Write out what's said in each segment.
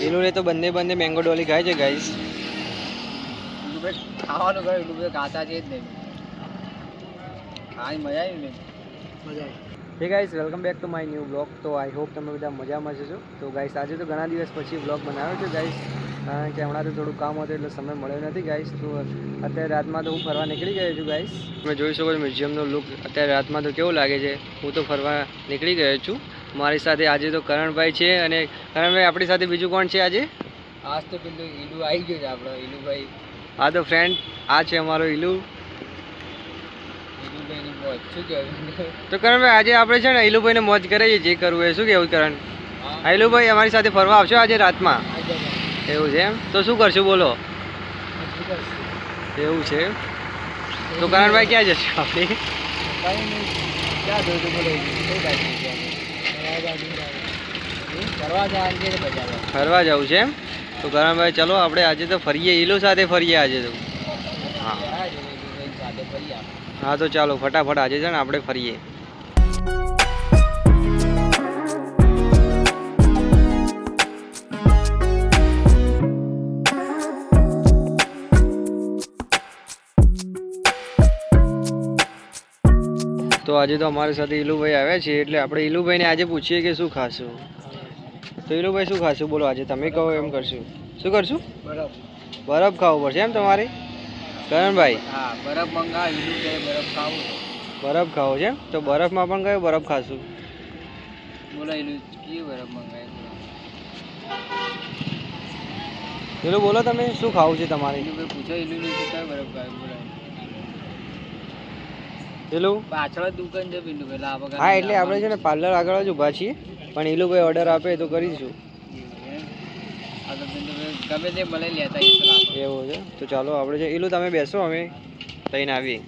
એનું રે તો બંને બંને મેંગો ડોલી ખાય છે ગાઈસ. ખાવાનું કરે એટલું બધું ખાતા છે જ નહીં. ખાઈ મજા આવી ને મજા આવી. હે guys, welcome back to my new blog. તો આઈ હોપ તમે બધા મજામાં છો. તો ગાઈસ આજે તો ઘણા દિવસ પછી બ્લોગ બનાવ્યો છે ગાઈસ, કારણ કે હમણાં તો થોડું કામ હતું એટલે સમય મળ્યો નથી ગાઈસ. તો અત્યારે રાતમાં તો હું ફરવા નીકળી ગયો છું ગાઈસ. તમે જોઈ શકો છો મ્યુઝિયમનો લુક અત્યારે રાતમાં તો કેવું લાગે છે. હું તો ફરવા નીકળી ગયો છું. મારી સાથે આજે તો કરણભાઈ છે, અને કરણભાઈ આપણી સાથે બીજું કોણ છે આજે? આજ તો પેલું ઈલુ આવી ગયું છે આપણો ઈલુભાઈ. હા તો ફ્રેન્ડ, આ છે અમારો ઈલુ. ઈલુભાઈની મોજ શું કહેવાય. તો કરણભાઈ આજે આપણે છે ને ઈલુભાઈને મોજ કરીએ, જે કરવું એ. શું કહેવું કરણ? હા ઈલુભાઈ અમારી સાથે ફરવા આવશો આજે રાતમાં? એવું છે એમ? તો શું કરશું બોલો? એવું છે. તો કરણભાઈ ક્યાં જશું આપણે? ફરવા જવું છે એમ? તો કરણભાઈ ચલો આપણે આજે તો ફરીએ, ઈલુ સાથે ફરીએ આજે તો. હા હા તો ચાલો ફટાફટ આજે છે ને આપણે ફરીએ. તો આજે તો અમારી સાથે ઈલુભાઈ આવ્યા છે, એટલે આપણે ઈલુભાઈને આજે પૂછીએ કે શું ખાશું. તો ઈલુભાઈ શું ખાશું બોલો આજે? તમે કહો એમ કરશું. શું કરશું? બરફ. બરફ ખાવું પડશે એમ તમારે કરણભાઈ? હા બરફ મંગાવ. ઈલુ કે બરફ ખાવું. બરફ ખાવો છે એમ? તો બરફમાં પણ કયો બરફ ખાશું? બોલો ઈલુ કયો બરફ મંગાવે? ઈલુ બોલો તમે શું ખાવું છે તમારે? ઈલુભાઈ પૂછો ઈલુને કયો બરફ ખાવે બોલાય. ઈલુ પાછળ દુકાન છે પિન્ટુભાઈ લાભ. હા એટલે આપણે છે ને પાર્લર આગળ જ ઊભા છીએ, પણ ઈલુભાઈ ઓર્ડર આપે તો કરીશું. ગમે તે મળે લેતા એવું છે. તો ચાલો આપણે છે ઈલુ તમે બેસો, અમે લઈને આવીએ.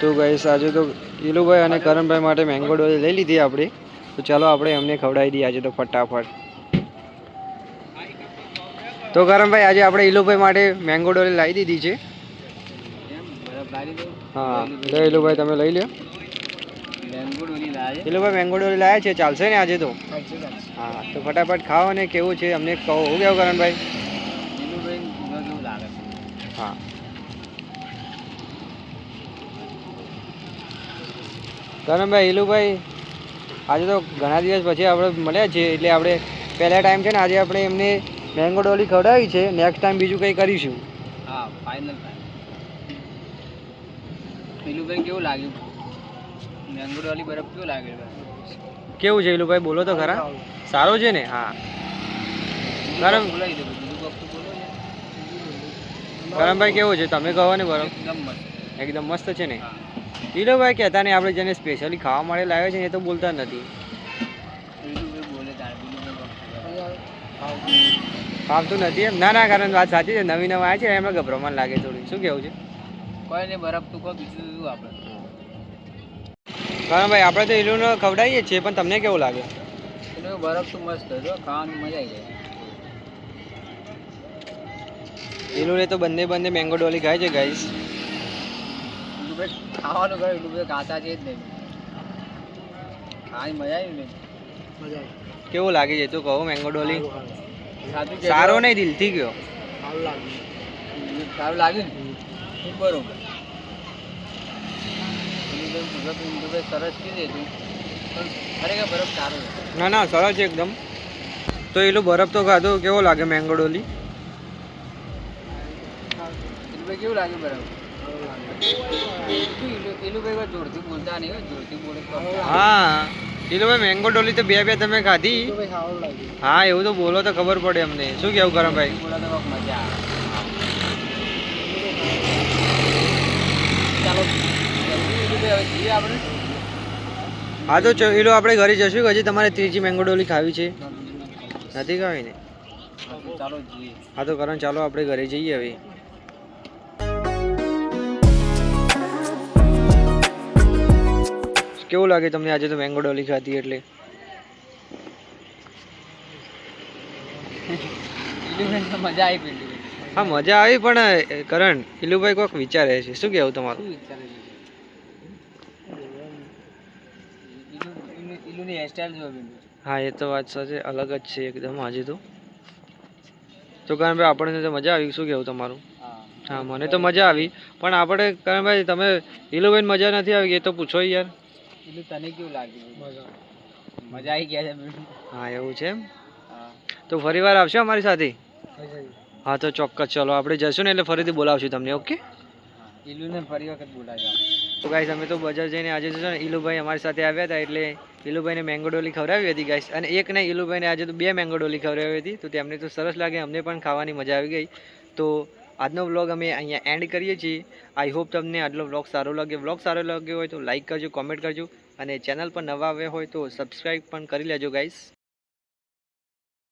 તો ગાઈસ આજે તો ઈલુભાઈ અને કરણભાઈ માટે મેંગો ડોલી લઈ લીધી આપણે. તો ચાલો આપણે એમને ખવડાવી દઈએ આજે તો ફટાફટ. તો કરણભાઈ આજે આપણે ઈલુભાઈ માટે મેંગો ડોલી લાવી દીધી છે. હા લો ઈલુભાઈ તમે લઈ લો. ઈલુભાઈ મેંગો ડોલી લાવ્યા છે, ચાલશે ને આજે તો? હા તો ફટાફટ ખાઓ અને કેવું છે અમને કહો. હું કેવું કરણભાઈ? હા કરણભાઈ ઈલુભાઈ આજે તો ઘણા દિવસ પછી આપણે મળ્યા છીએ, એટલે આપણે પહેલા ટાઈમ છે ને આજે આપણે એમને મેંગો ડોલી ખવડાવી છે. નેક્સ્ટ ટાઈમ બીજું કંઈ કરીશું. હા ફાઇનલ. ઈલુભાઈ કેવું લાગ્યું મેંગો ડોલી બરફ? કેવું લાગ્યું? કેવું છે ઈલુભાઈ બોલો તો ખરા? સારું છે ને? હા કરણભાઈ કેવું છે તમે કહો ને બરફ? એકદમ મસ્ત છે ને? ઈલુભાઈ કહેતા નહીં, આપણે જેને સ્પેશિયલી ખાવા માટે લાવ્યો છે ને એ તો બોલતા નથી. ફાવતું નથી એમ? ના ના કારણ વાત સાચી છે, નવી નવા આવે છે એમાં ગભરામણ લાગે થોડી. શું કેવું છે? કોઈ નહીં બરફ તું કહો બીજું શું આપણે. કરણભાઈ આપણે તો ઈલુને ખવડાવીએ છીએ, પણ તમને કેવું લાગે? બરફ તો મસ્ત હતો, ખાવાની મજા આવી જાય. ઈલુ રે તો બંને બંને મેંગો ડોલી ખાય છે ગાઈસ. ખાવાનું કરે એટલું બધું ખાતા છે જ નહીં. ખાવાની મજા આવી ને મજા આવી. કેવું લાગે છે તું કહો? મેંગો ડોલી સારો નહીં, દિલથી ગયો. સારું લાગ્યું ને? બરોબર. સરસ કીધું તું, પણ ખરેખર બરફ સારો છે. ના ના સરસ છે એકદમ. તો ઈલુ બરફ તો ખાધો, કેવો લાગે મેંગો ડોલી? કેવું લાગે બરફ? ઈલુભાઈ જોરથી બોલતા નહીં, જોરથી બોલે. હા ઈલુભાઈ મેંગો ડોલી તો બે બે તમે ખાધી? હા એવું તો બોલો તો ખબર પડે અમને. શું કેવું કરણભાઈ? મજા આવે. ચાલો આપણે. હા તો ઈલુ આપણે ઘરે જશું. હજી તમારે ત્રીજી મેંગો ડોલી ખાવી છે? નથી ખાવી ને? ચાલો જઈએ. હા તો કરણ ચાલો આપણે ઘરે જઈએ હવે. કેવું લાગે તમને આજે તો મેંગો ડોલી ખાધી એટલે? મજા આવી. હા મજા આવી, પણ કરણ ઈલુભાઈ કોઈક વિચારે છે. શું કેવું તમારું? ઈલુની હેરસ્ટાઈલ જો હા એ તો વાત સાચી, અલગ જ છે એકદમ આજે તો કરણભાઈ આપણને તો મજા આવી, શું કહેવું તમારું? હા મને તો મજા આવી, પણ આપણે કરણભાઈ તમે ઈલુભાઈ મજા નથી આવી એ તો પૂછો યાર. એટલે તને કેવું લાગ્યું? મજા આવી ગયા છે. હા એવું છે એમ. હા તો ફરી વાર આવશો અમારી સાથે? હા તો ચોક્કસ, ચલો આપણે જશું ને એટલે ફરીથી બોલાવશું તમને. ઓકે. ઈલુને ફરી વખત બોલાવજો. તો ગાઈસ અમે તો બજાર જઈને આજે છે ને ઈલુભાઈ અમારી સાથે આવ્યા હતા, એટલે ઈલુભાઈને મેંગો ડોલી ખવડાવી હતી ગાઈસ, અને એક ને ઈલુભાઈને આજે તો 2 મેંગો ડોલી ખવડાવી હતી, તો તેમને તો સરસ લાગે, અમને પણ ખાવાની મજા આવી ગઈ. તો આજનો વ્લોગ અમે અહીંયા એન્ડ કરીએ છીએ. આઈ હોપ તમને આજનો વ્લોગ સારો લાગ્યો. વ્લોગ સારો લાગ્યો હોય તો લાઈક કરજો, કોમેન્ટ કરજો, અને ચેનલ પર નવા આવ્યા હોય તો સબસ્ક્રાઈબ પણ કરી લેજો ગાઈસ.